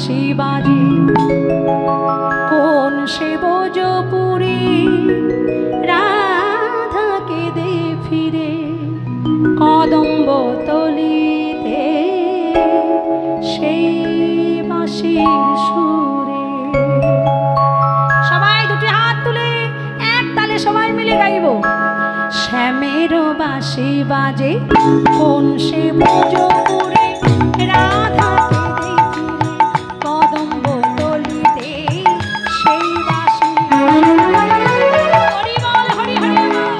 বাঁশি বাজে কোন সে ভোজপুরি রাধা কেঁদে ফিরে কদম্ব তলিতে সেই বাঁশির সুরে। সবাই দুটি হাত তুলে এক তালে সবাই মিলে গাইব। শ্যামের বাঁশি বাজে কোন সে ভোজপুরি রাধা কেঁদে ফিরে কদম্ব তলিতে সেই বাঁশি। হরি বল হরি হরি বল।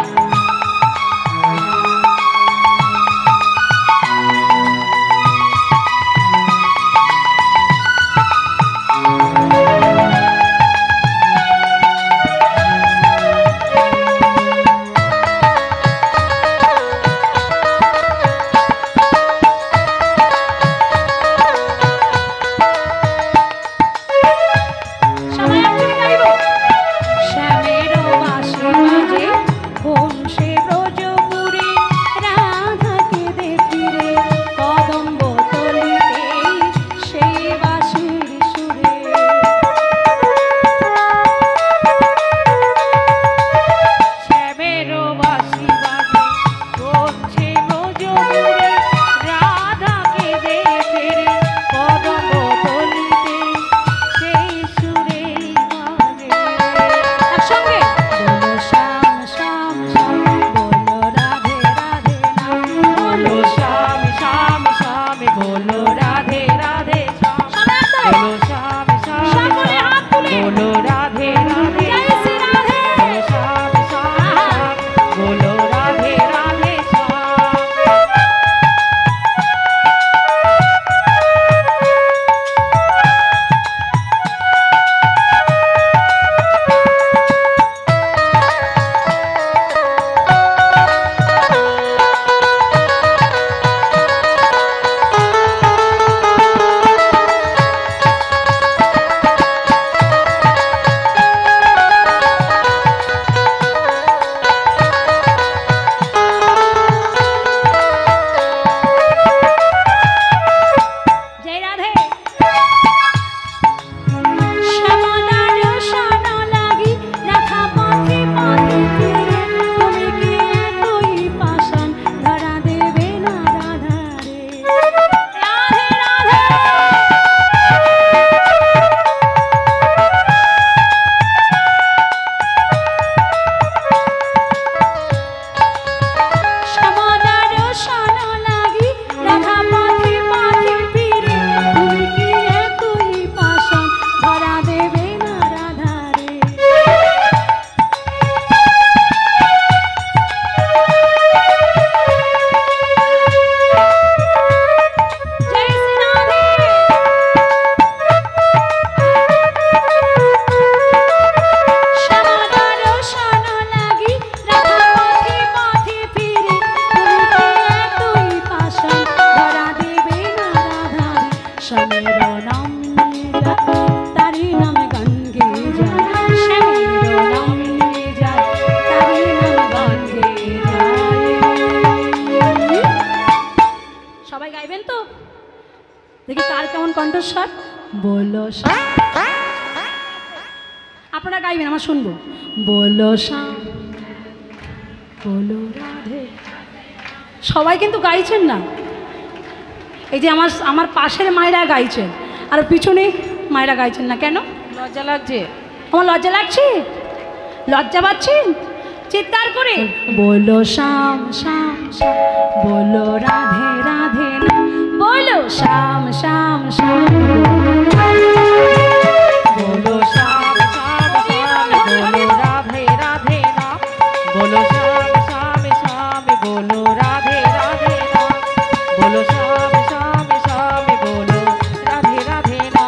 बोलो আপনারা গাইবেন আমরা শুনবো। बोलो श्याम बोलो राधे। সবাই কিন্তু গাইছেন না। এই যে আমার পাশের মায়েরা গাইছেন আর পিছনে মায়েরা গাইছেন না কেন? লজ্জা লাগছে। আমার লজ্জা লাগছে? লজ্জা পাচ্ছেন? চিৎকার করে बोलो श्याम श्याम श्याम बोलो राधे राधे ना बोलो श्याम श्याम श्याम बोलो श्याम श्याम श्याम बोलो राधे राधे ना बोलो श्याम श्याम श्याम बोलो राधे राधे ना बोलो श्याम श्याम श्याम बोलो राधे राधे ना।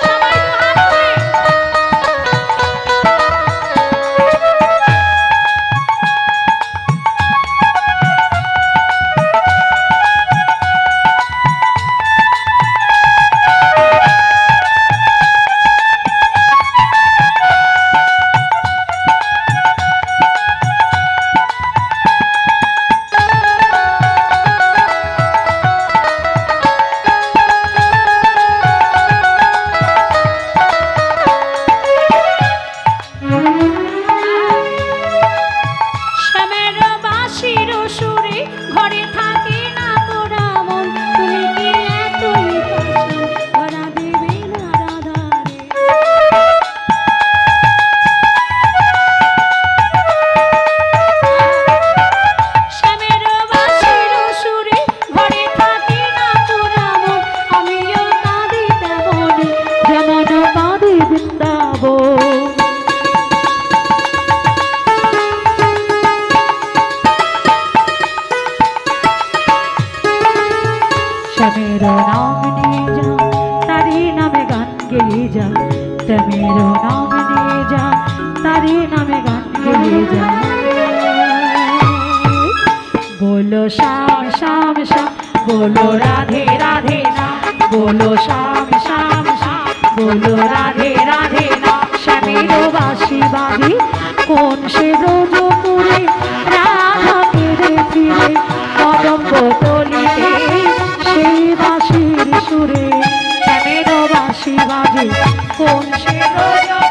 সবাই বাজে কোন সে ব্রজপুরে রাধা ফিরে ফিরে কদম্ব তলিতে সেই বাঁশির সুরে কেন বাঁশি বাজে কোন সে ব্রজ